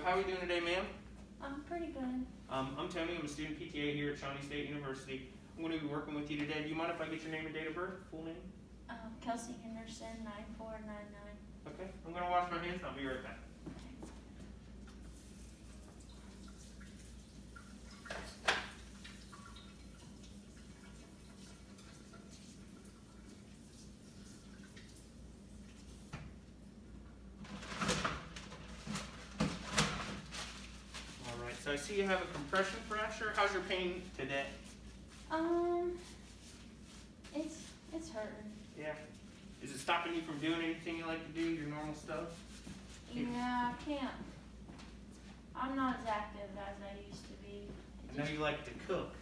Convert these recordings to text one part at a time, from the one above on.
how are you doing today, ma'am? I'm pretty good. I'm Tony. I'm a student PTA here at Shawnee State University. I'm going to be working with you today. Do you mind if I get your name and date of birth, full name? Kelsey Henderson, 9499. Okay. I'm going to wash my hands and I'll be right back. Alright, so I see you have a compression fracture. How's your pain today? It's hurting. Yeah. Is it stopping you from doing anything you like to do, your normal stuff? Yeah, I can't. I'm not as active as I used to be. I know you like to cook,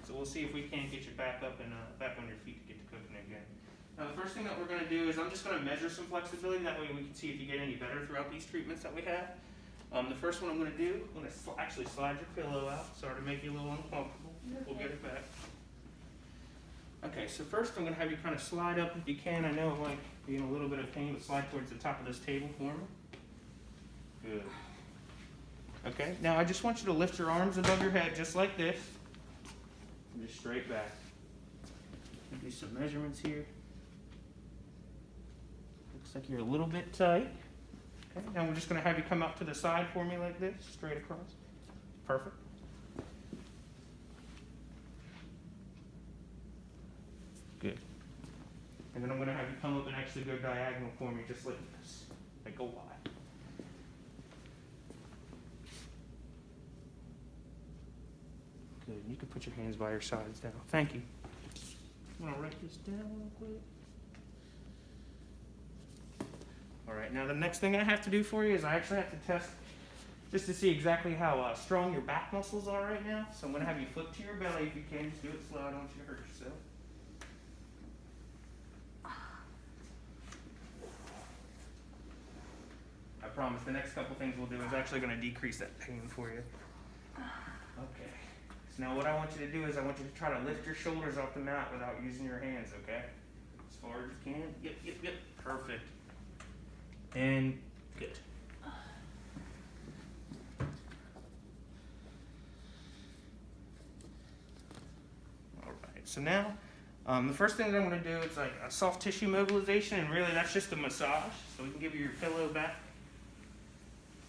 so we'll see if we can't get you back up and back on your feet to get to cooking again. Now, the first thing that we're going to do is I'm just going to measure some flexibility. That way we can see if you get any better throughout these treatments that we have. The first one I'm going to do, I'm going to actually slide your pillow out. Sorry to make you a little uncomfortable. We'll get it back. Okay, so first I'm going to have you kind of slide up if you can. I know it might be in a little bit of pain, but slide towards the top of this table for me. Good. Okay, now I just want you to lift your arms above your head just like this. And just straight back. Do some measurements here. Looks like you're a little bit tight. Okay, now we're just going to have you come up to the side for me like this, straight across. Perfect. Good. And then I'm going to have you come up and actually go diagonal for me just like this. Like go wide. Good. You can put your hands by your sides now. Thank you. I'm going to write this down real quick. All right, now the next thing I have to do for you is I actually have to test just to see exactly how strong your back muscles are right now. So I'm going to have you flip to your belly if you can. Just do it slow. I don't want you to hurt yourself. I promise the next couple things we'll do is actually going to decrease that pain for you. Okay. So now what I want you to do is I want you to try to lift your shoulders off the mat without using your hands, okay? As far as you can. Yep. Perfect. And good. All right, so now the first thing that I'm going to do is like a soft tissue mobilization, and really that's just a massage. So we can give you your pillow back,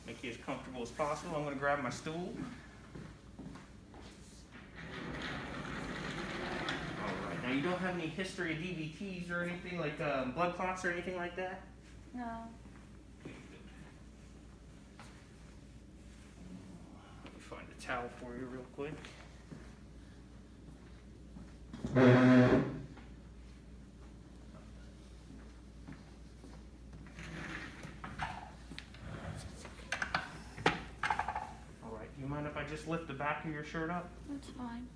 make you as comfortable as possible. I'm going to grab my stool. All right, now you don't have any history of DVTs or anything like blood clots or anything like that? No. Let me find a towel for you real quick. Alright, do you mind if I just lift the back of your shirt up? That's fine.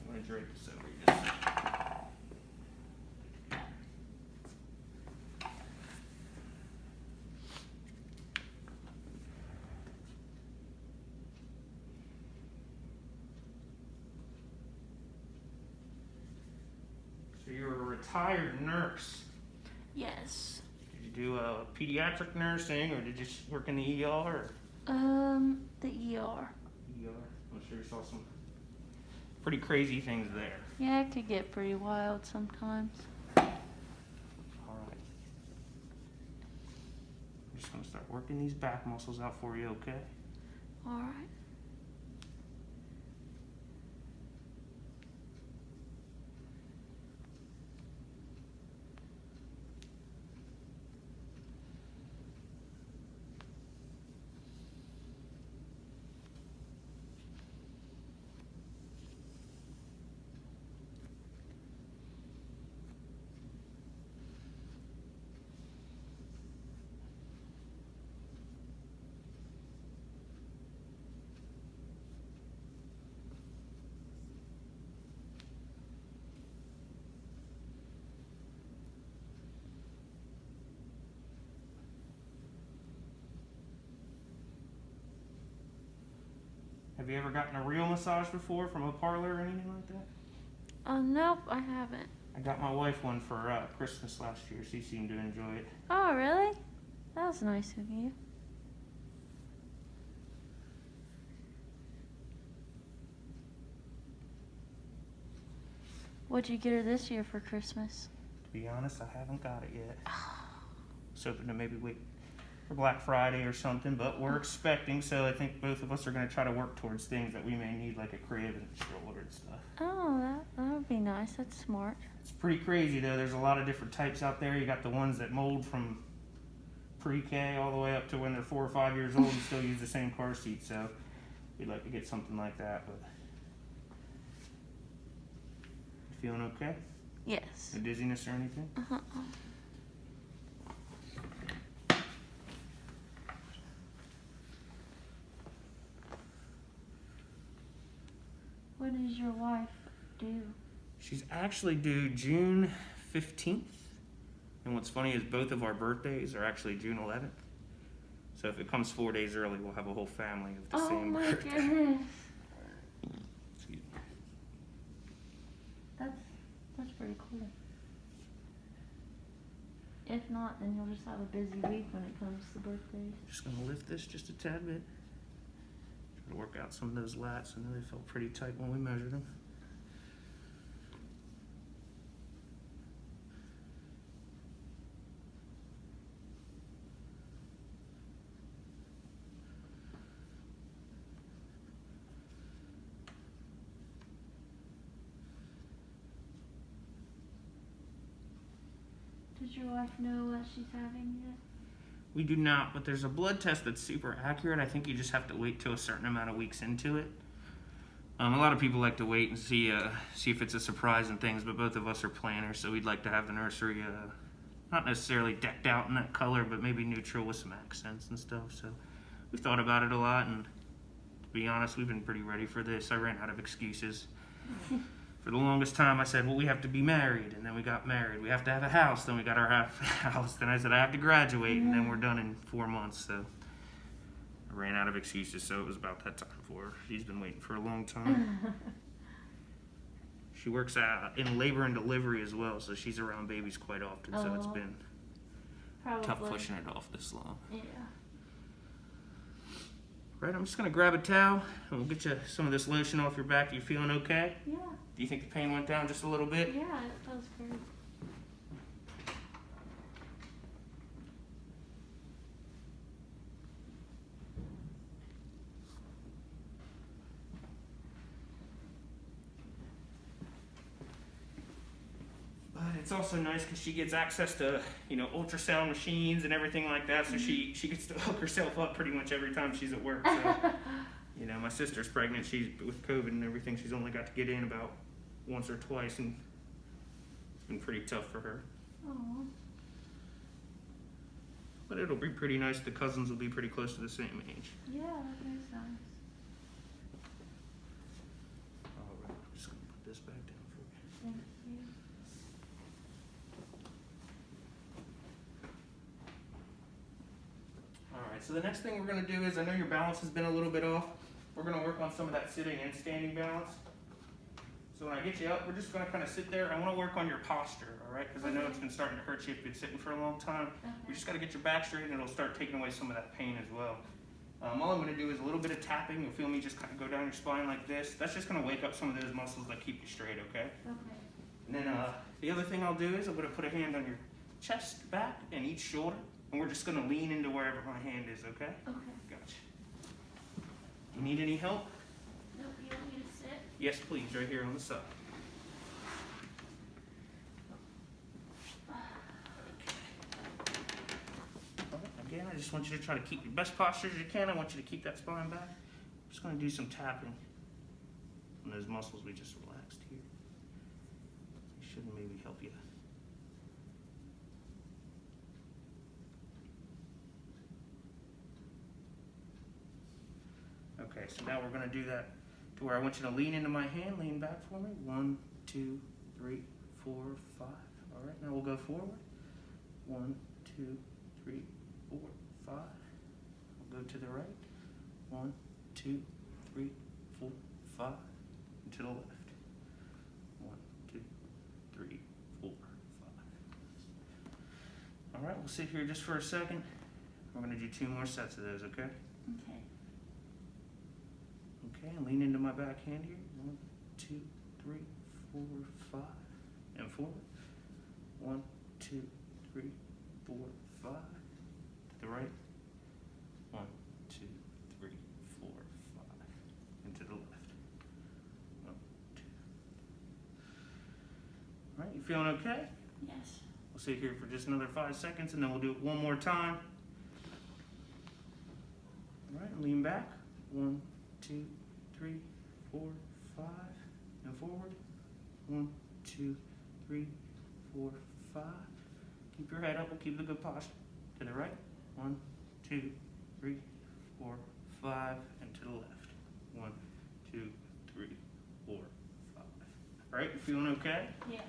I'm going to drape this over you just a second. So you're a retired nurse. Yes. Did you do pediatric nursing, or did you just work in the ER? The ER. I'm sure you saw some pretty crazy things there. Yeah, it could get pretty wild sometimes. All right. I'm just going to start working these back muscles out for you, okay? All right. Have you ever gotten a real massage before from a parlor or anything like that? Nope, I haven't. I got my wife one for Christmas last year. She seemed to enjoy it. Oh, really? That was nice of you. What'd you get her this year for Christmas? To be honest, I haven't got it yet. I was hoping to maybe wait for Black Friday or something, but we're expecting, so I think both of us are going to try to work towards things that we may need, like a crib and stroller and stuff. Oh, that would be nice. That's smart. It's pretty crazy, though. There's a lot of different types out there. You got the ones that mold from pre-K all the way up to when they're 4 or 5 years old and still use the same car seat, so we'd like to get something like that, but... You feeling okay? Yes. No dizziness or anything? Uh-huh. What does your wife do? She's actually due June 15th. And what's funny is both of our birthdays are actually June 11th. So if it comes 4 days early, we'll have a whole family of the same birthday. Oh my goodness. Excuse me. That's pretty cool. If not, then you'll just have a busy week when it comes to birthdays. Just gonna lift this just a tad bit. Try to work out some of those lats. I know they felt pretty tight when we measured them. Does your wife know what she's having yet? We do not, but there's a blood test that's super accurate. I think you just have to wait till a certain amount of weeks into it. A lot of people like to wait and see if it's a surprise and things, but both of us are planners, so we'd like to have the nursery not necessarily decked out in that color, but maybe neutral with some accents and stuff. So we've thought about it a lot, and to be honest, we've been pretty ready for this. I ran out of excuses. For the longest time, I said, well, we have to be married, and then we got married. We have to have a house, then we got our house. Then I said, I have to graduate, and then we're done in 4 months. So I ran out of excuses, so it was about that time for her. She's been waiting for a long time. She works in labor and delivery as well, so she's around babies quite often, so it's been tough pushing it off this long. Yeah. Right, I'm just going to grab a towel, and we'll get you some of this lotion off your back. You feeling okay? Yeah. Do you think the pain went down just a little bit? Yeah, it feels great. But it's also nice because she gets access to, ultrasound machines and everything like that, so she gets to hook herself up pretty much every time she's at work. So, my sister's pregnant. She's with COVID and everything. She's only got to get in about once or twice, and it's been pretty tough for her. Aww. But it'll be pretty nice. The cousins will be pretty close to the same age. Yeah, that makes sense. All right, I'm just going to put this back down for you. Thank you. All right, so the next thing we're going to do is, I know your balance has been a little bit off. We're going to work on some of that sitting and standing balance. So when I get you up, we're just going to kind of sit there. I want to work on your posture, all right? Because I know it's been starting to hurt you if you've been sitting for a long time. We just got to get your back straight, and it'll start taking away some of that pain as well. All I'm going to do is a little bit of tapping. You'll feel me just kind of go down your spine like this. That's just going to wake up some of those muscles that keep you straight, okay? Okay. And then the other thing I'll do is I'm going to put a hand on your chest, back, and each shoulder. And we're just going to lean into wherever my hand is, okay? Okay. Gotcha. You need any help? Nope, you want me to sit? Yes, please, right here on the side. Again, I just want you to try to keep your best posture as you can. I want you to keep that spine back. I'm just going to do some tapping on those muscles we just relaxed here. It should maybe help you. Okay, so now we're going to do that to where I want you to lean into my hand, lean back for me. 1, 2, 3, 4, 5. All right, now we'll go forward. 1, 2, 3, 4, 5. We'll go to the right. 1, 2, 3, 4, 5. And to the left. 1, 2, 3, All right, we'll sit here just for a second. We're gonna do 2 more sets of those, okay? Okay. Okay, and lean into my back hand here. 1, 2, 3, 4, 5, and forward. 1, 2, 3, 4, 5. To the right. 1, 2, 3, 4, 5. And to the left. 1, 2. All right, you feeling okay? Yes. We'll sit here for just another 5 seconds, and then we'll do it one more time. All right, lean back. 1, 2, 3, 4, 5, and forward. 1, 2, 3, 4, 5. Keep your head up. We'll keep the good posture. To the right. 1, 2, 3, 4, 5, and to the left. 1, 2, 3, 4, 5. All right, you feeling okay? Yeah.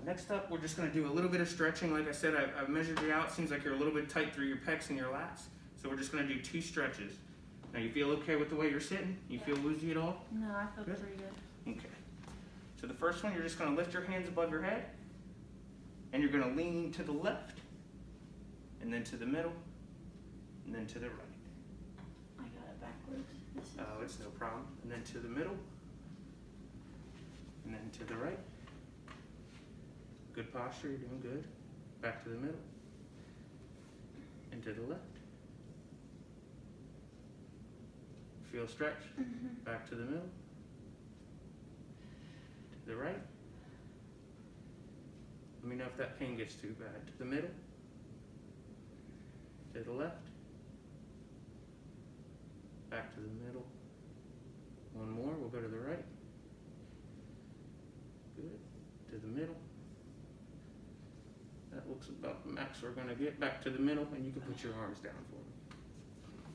Next up, we're just going to do a little bit of stretching. Like I said, I've measured you out. Seems like you're a little bit tight through your pecs and your lats. So we're just going to do 2 stretches. Now, you feel okay with the way you're sitting? You feel woozy at all? No, I feel Good. pretty good. Okay. So the first one, you're just going to lift your hands above your head. And you're going to lean to the left. And then to the middle. And then to the right. I got it backwards. This is... Oh, it's no problem. And then to the middle. And then to the right. Good posture, you're doing good. Back to the middle. And to the left. Feel stretch. Back to the middle. To the right. Let me know if that pain gets too bad. To the middle. To the left. Back to the middle. One more, we'll go to the right. Good. To the middle. That looks about the max we're going to get. Back to the middle, and you can put your arms down for me.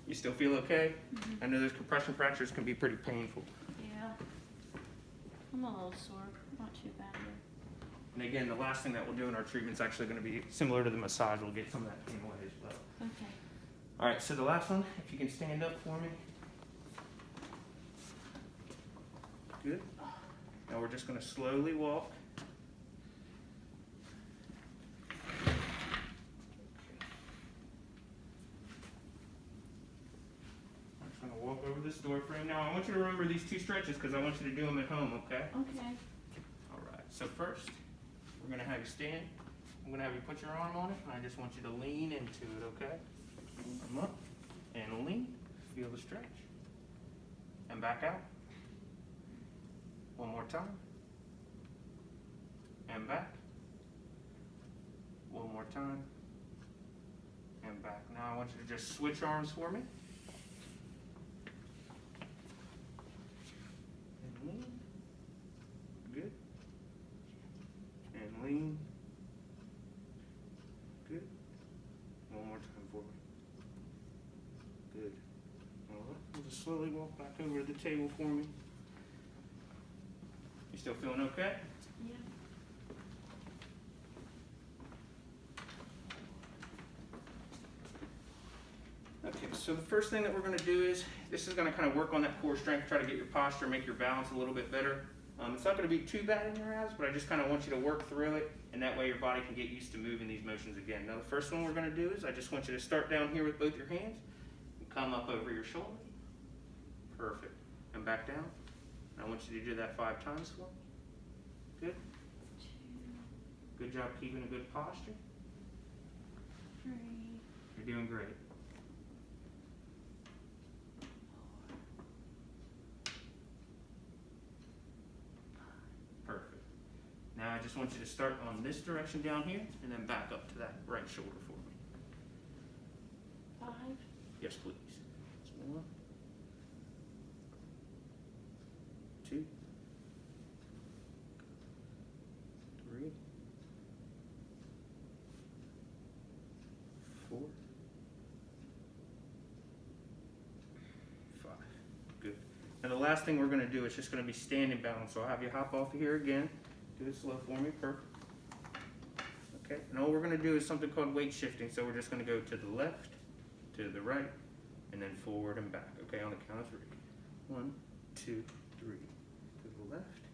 You still feel okay? I know those compression fractures can be pretty painful. Yeah. I'm a little sore. Not too bad here. And again, the last thing that we'll do in our treatment is actually going to be similar to the massage. We'll get some of that pain away as well. Okay. All right, so the last one, if you can stand up for me. Good. Now we're just going to slowly walk. Walk over this door frame. Now I want you to remember these 2 stretches because I want you to do them at home, okay? Okay. All right, so first, we're gonna have you stand. I'm gonna have you put your arm on it, and I just want you to lean into it, okay? Arm up, and lean. Feel the stretch. And back out. One more time. And back. One more time. And back. Now I want you to just switch arms for me. Lean. Good. And lean. Good. One more time for me. Good. All right. We'll just slowly walk back over to the table for me. You still feeling okay? Yeah. Okay, so the first thing that we're going to do is, this is going to kind of work on that core strength, try to get your posture, make your balance a little bit better. It's not going to be too bad in your abs, but I just kind of want you to work through it, and that way your body can get used to moving these motions again. Now the first one we're going to do is, I just want you to start down here with both your hands, and come up over your shoulder. Perfect. And back down. I want you to do that 5 times for me. Good. 2, Good job keeping a good posture. 3, You're doing great. 4, Perfect. Now I just want you to start on this direction down here and then back up to that right shoulder for me. 5, Yes, please. 1, 2, 3, 4, 5. Good. Now the last thing we're going to do is just going to be standing balance. So I'll have you hop off of here again. Do it slow for me. Perfect. Okay. And all we're going to do is something called weight shifting. So we're just going to go to the left, to the right, and then forward and back. Okay, on the count of 3. 1, 2, 3. To the left,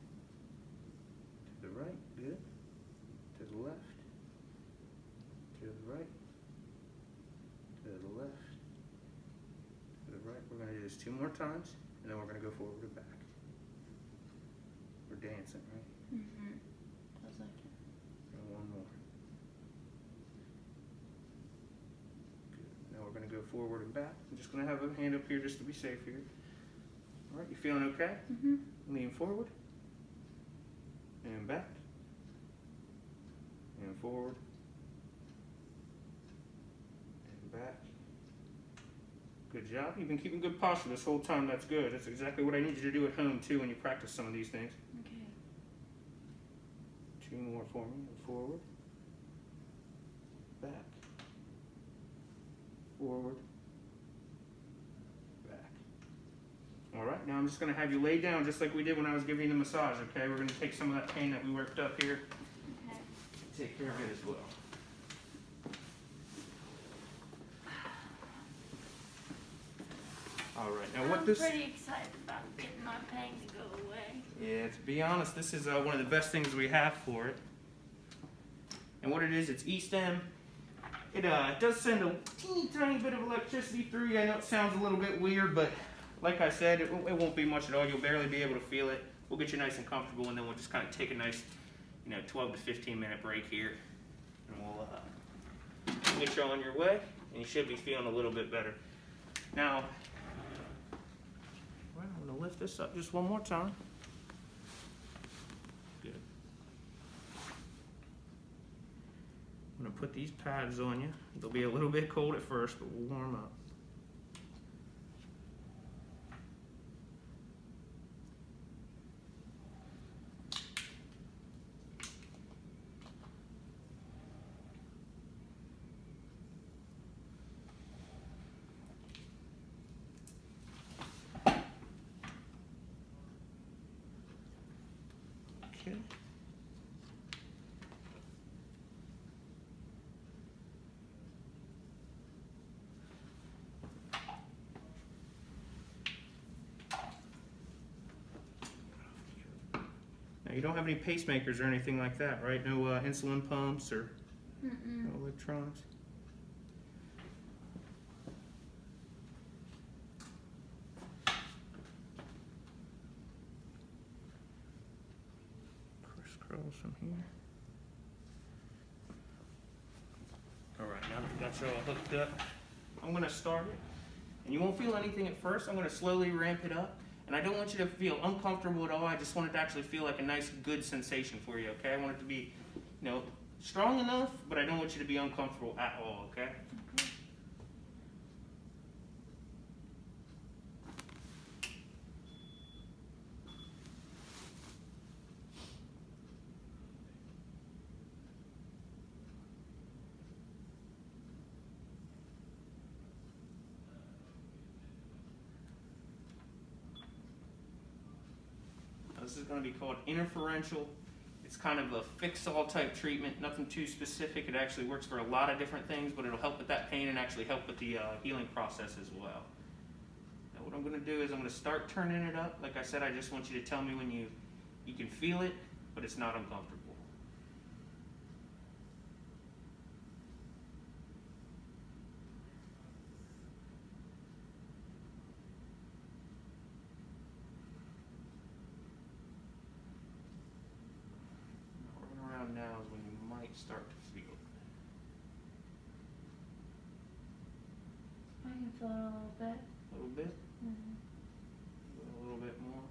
times, and then we're gonna go forward and back. We're dancing, right? Mhm. Feels like it. And one more. Good. Now we're gonna go forward and back. I'm just gonna have a hand up here just to be safe here. All right, you feeling okay? Mhm. Lean forward. And back. And forward. And back. Good job. You've been keeping good posture this whole time. That's good. That's exactly what I need you to do at home too when you practice some of these things. Okay. 2 more for me. Forward. Back. Forward. Back. All right, now I'm just going to have you lay down just like we did when I was giving you the massage, okay? We're going to take some of that pain that we worked up here, Okay. take care of it as well. All right, now what I'm this... pretty excited about getting my pain to go away. Yeah, to be honest, this is one of the best things we have for it. And what it is, it's E-stem. It does send a teeny tiny bit of electricity through you. I know it sounds a little bit weird, but like I said, it won't be much at all. You'll barely be able to feel it. We'll get you nice and comfortable, and then we'll just kind of take a nice, 12 to 15 minute break here. And we'll get you on your way, and you should be feeling a little bit better. Now, I'm going to lift this up just one more time. Good. I'm going to put these pads on you. They'll be a little bit cold at first, but we'll warm up. Okay. Now you don't have any pacemakers or anything like that, right? No insulin pumps or no electronics? Crisscross from here. All right, now that we got you all hooked up, I'm gonna start it. And you won't feel anything at first. I'm gonna slowly ramp it up. And I don't want you to feel uncomfortable at all. I just want it to actually feel like a nice, good sensation for you, okay? I want it to be, strong enough, but I don't want you to be uncomfortable at all, okay? Okay. Now, this is going to be called interferential. It's kind of a fix-all type treatment, nothing too specific. It actually works for a lot of different things, but it'll help with that pain and actually help with the healing process as well. Now what I'm going to do is I'm going to start turning it up. Like I said, I just want you to tell me when you can feel it, but it's not uncomfortable. Now is when you might start to feel it. I can feel it a little bit. A little bit? Mm-hmm. A little bit more.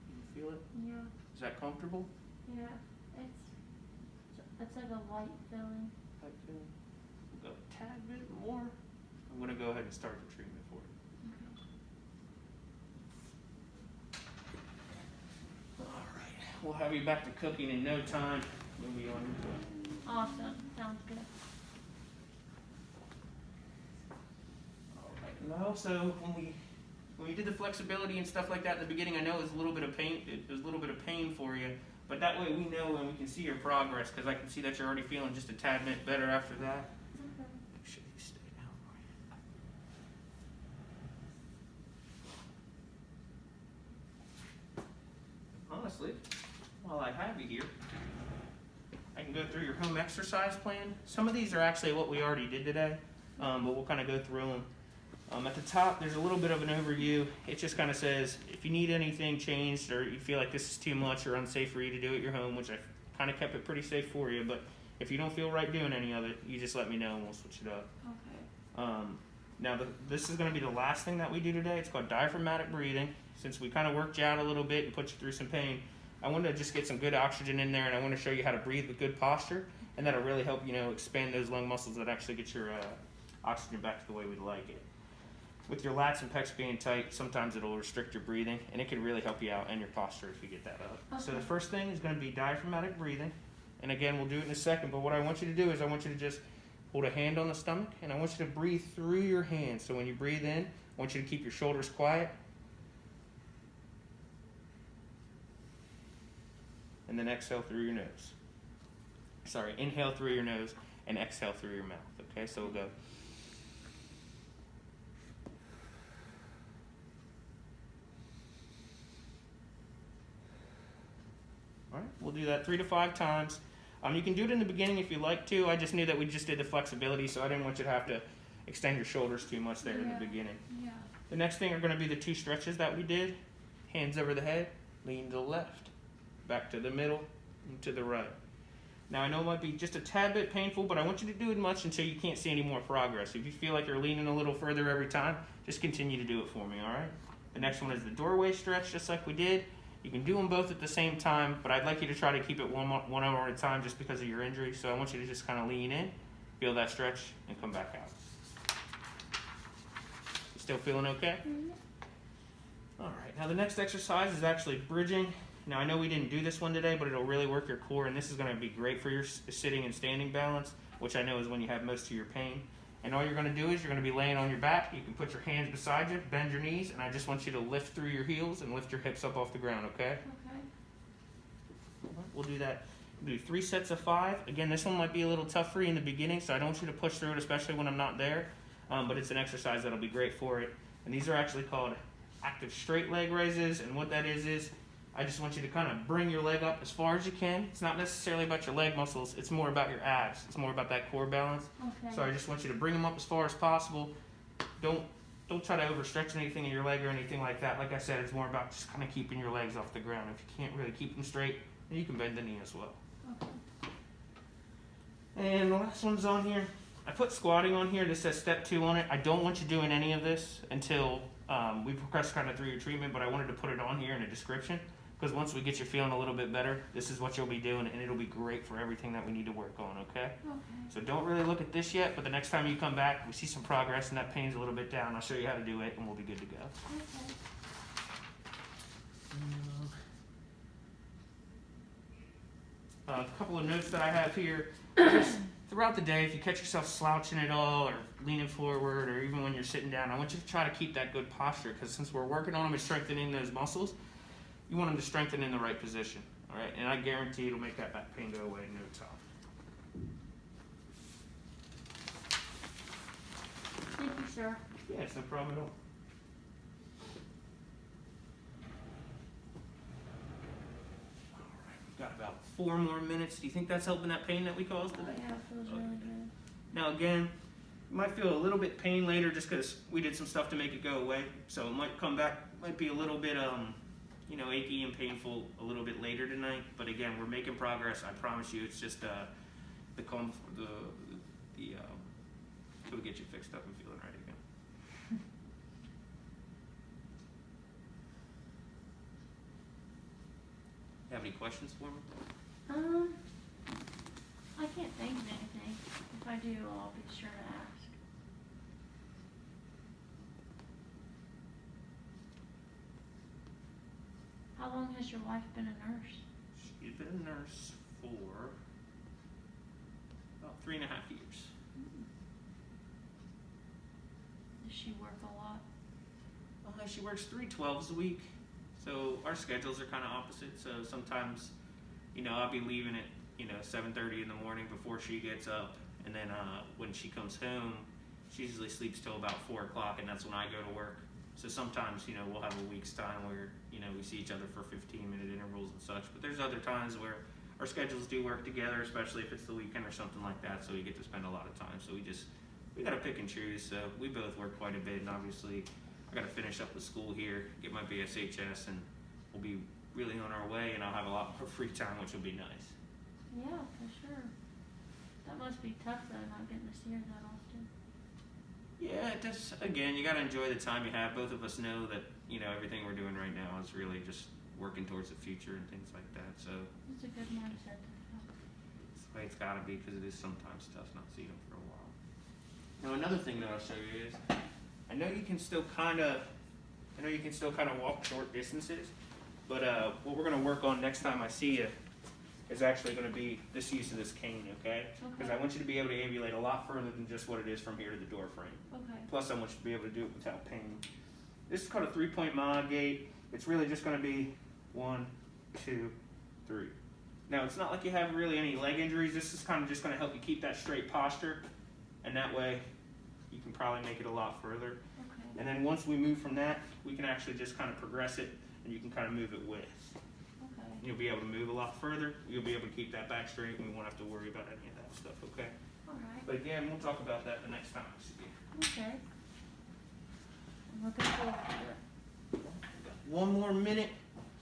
You feel it? Yeah. Is that comfortable? Yeah. It's like a light feeling. Light feeling? We'll go a tad bit more. I'm going to go ahead and start the treatment for you. We'll have you back to cooking in no time. You'll be on your way. Awesome. Sounds good. All right. Now, also, when we did the flexibility and stuff like that in the beginning, I know it was a little bit of pain. It was a little bit of pain for you, but that way we know and we can see your progress because I can see that you're already feeling just a tad bit better after that. Okay. Make sure you stay down. Honestly, while I have you here, I can go through your home exercise plan. Some of these are actually what we already did today, but we'll kind of go through them. At the top, there's a little bit of an overview. It just kind of says if you need anything changed or you feel like this is too much or unsafe for you to do at your home, which I kind of kept it pretty safe for you, but if you don't feel right doing any of it, you just let me know and we'll switch it up. Okay. Now, this is going to be the last thing that we do today. It's called diaphragmatic breathing. Since we kind of worked you out a little bit and put you through some pain, I wanted to just get some good oxygen in there, and I want to show you how to breathe with good posture, and that'll really help, expand those lung muscles that actually get your oxygen back to the way we'd like it. With your lats and pecs being tight, sometimes it'll restrict your breathing, and it can really help you out and your posture if you get that up. Okay. So the first thing is going to be diaphragmatic breathing, and again, we'll do it in a second, but what I want you to do is I want you to just hold a hand on the stomach, and I want you to breathe through your hand. So when you breathe in, I want you to keep your shoulders quiet, and then exhale through your nose. Sorry, inhale through your nose and exhale through your mouth. Okay, so we'll go. All right, we'll do that 3 to 5 times. You can do it in the beginning if you like to. I just knew that we just did the flexibility, so I didn't want you to have to extend your shoulders too much there in the beginning. Yeah. The next thing are going to be the 2 stretches that we did. Hands over the head, lean to the left, back to the middle, and to the right. Now, I know it might be just a tad bit painful, but I want you to do it much until you can't see any more progress. If you feel like you're leaning a little further every time, just continue to do it for me, all right? The next one is the doorway stretch, just like we did. You can do them both at the same time, but I'd like you to try to keep it one hour at a time just because of your injury. So I want you to just kind of lean in, feel that stretch, and come back out. You still feeling okay? Mm-hmm. All right, now the next exercise is actually bridging. Now I know we didn't do this one today, but it'll really work your core, and this is going to be great for your sitting and standing balance, which I know is when you have most of your pain. And all you're going to do is you're going to be laying on your back. You can put your hands beside you, bend your knees, and I just want you to lift through your heels and lift your hips up off the ground, okay? Okay. We'll do that. We'll do 3 sets of 5. Again, this one might be a little tough for you in the beginning, so I don't want you to push through it, especially when I'm not there. But it's an exercise that'll be great for it. And these are actually called active straight leg raises, and what that is I just want you to kind of bring your leg up as far as you can. It's not necessarily about your leg muscles. It's more about your abs. It's more about that core balance. Okay. So I just want you to bring them up as far as possible. Don't try to overstretch anything in your leg or anything like that. Like I said, it's more about just kind of keeping your legs off the ground. If you can't really keep them straight, then you can bend the knee as well. Okay. And the last one's on here. I put squatting on here. This says step 2 on it. I don't want you doing any of this until we progress kind of through your treatment, but I wanted to put it on here in a description. Because once we get you feeling a little bit better, this is what you'll be doing, and it'll be great for everything that we need to work on, okay? Okay. So don't really look at this yet, but the next time you come back, we see some progress and that pain's a little bit down. I'll show you how to do it, and we'll be good to go. Okay. A couple of notes that I have here. Just throughout the day, if you catch yourself slouching at all or leaning forward or even when you're sitting down, I want you to try to keep that good posture because since we're working on them and strengthening those muscles, you want them to strengthen in the right position, all right? And I guarantee it'll make that back pain go away in no time. Thank you, sir. Yeah, it's no problem at all. All right, we've got about 4 more minutes. Do you think that's helping that pain that we caused Oh, today? yeah, it feels really good. Now again, you might feel a little bit pain later just because we did some stuff to make it go away. So it might come back, might be a little bit achy and painful a little bit later tonight, but again, we're making progress. I promise you, it's just till we get you fixed up and feeling right again. You have any questions for me? I can't think of anything. If I do, I'll be sure to ask. How long has your wife been a nurse? She's been a nurse for about 3.5 years. Does she work a lot? She works 3 12s a week, so our schedules are kind of opposite. So sometimes, I'll be leaving at 7:30 in the morning before she gets up, and then when she comes home, she usually sleeps till about 4 o'clock, and that's when I go to work. So sometimes, we'll have a week's time where, we see each other for 15-minute intervals and such. But there's other times where our schedules do work together, especially if it's the weekend or something like that. So we get to spend a lot of time. So we just we gotta pick and choose. So we both work quite a bit, and obviously I gotta finish up with school here, get my BSHS, and we'll be really on our way, and I'll have a lot more free time, which will be nice. Yeah, for sure. That must be tough though, not getting to see her that often. Yeah, it does. Again, you gotta enjoy the time you have. Both of us know that, you know, everything we're doing right now is really just working towards the future and things like that. So It's a good mindset to have. it's the way it's gotta be, because it is sometimes tough not seeing them for a while. Now another thing that I'll show you is, I know you can still kind of walk short distances, but what we're gonna work on next time I see you is actually gonna be this use of this cane, okay? Because I want you to be able to ambulate a lot further than just what it is from here to the door frame. Okay. Plus, I want you to be able to do it without pain. This is called a 3-point mod gait. It's really just going to be 1, 2, 3. Now, it's not like you have really any leg injuries. This is kind of just going to help you keep that straight posture, and that way you can probably make it a lot further. Okay. And then once we move from that, we can actually just kind of progress it, and you can kind of move it with. Okay. You'll be able to move a lot further. You'll be able to keep that back straight, and we won't have to worry about any of that stuff, okay? Alright. But again, we'll talk about that the next time I see you. Okay. I'm looking forward to it. One more minute,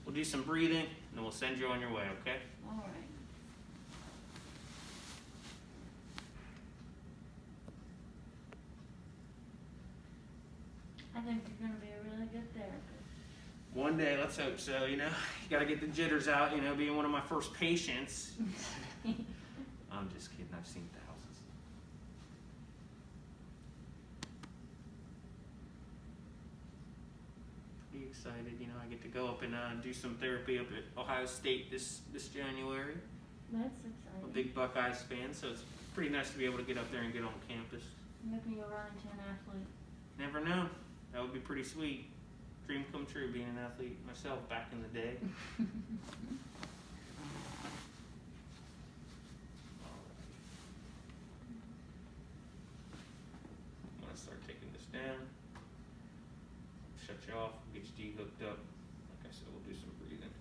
we'll do some breathing, and then we'll send you on your way, okay? Alright. I think you're gonna be a really good therapist. One day, let's hope so, you know? You gotta get the jitters out, you know, being one of my first patients. I'm just kidding, I've seen thousands. Pretty excited, you know, I get to go up and do some therapy up at Ohio State this January. That's I'm a exciting. big Buckeyes fan, so it's pretty nice to be able to get up there and get on campus. Maybe you'll run into an athlete. Never know, that would be pretty sweet. Dream come true being an athlete myself back in the day. I'm gonna start taking this down. Shut you off, get your D hooked up. Like I said, we'll do some breathing.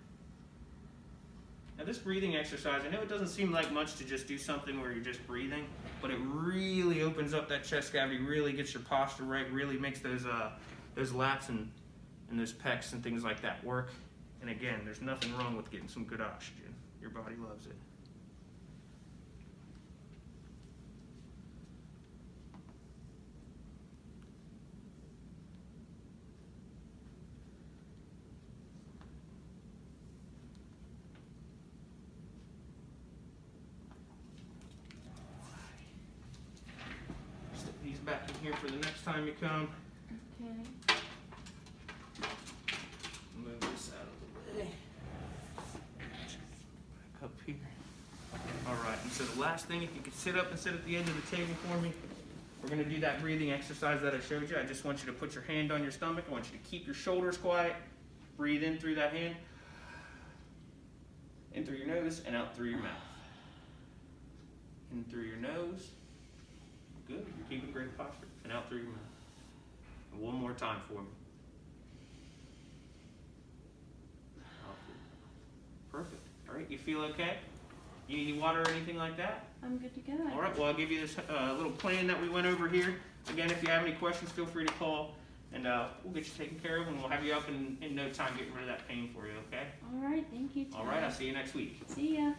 Now this breathing exercise, I know it doesn't seem like much to just do something where you're just breathing, but it really opens up that chest cavity, really gets your posture right, really makes those lats and those pecs and things like that work. And again, there's nothing wrong with getting some good oxygen. Your body loves it. Stick these back in here for the next time you come. Okay. Move this out of the way. Back up here. Alright, and so the last thing, if you could sit up and sit at the edge of the table for me, we're going to do that breathing exercise that I showed you. I just want you to put your hand on your stomach. I want you to keep your shoulders quiet. Breathe in through that hand. In through your nose and out through your mouth. In through your nose. Good, you're keeping great posture. And out through your mouth. And one more time for me. Perfect. All right, you feel okay? You need any water or anything like that? I'm good to go. All right, well, I'll give you this little plan that we went over here. Again, if you have any questions, feel free to call, and we'll get you taken care of, and we'll have you up in no time getting rid of that pain for you, okay? Alright, thank you. All right, I'll see you next week. See ya.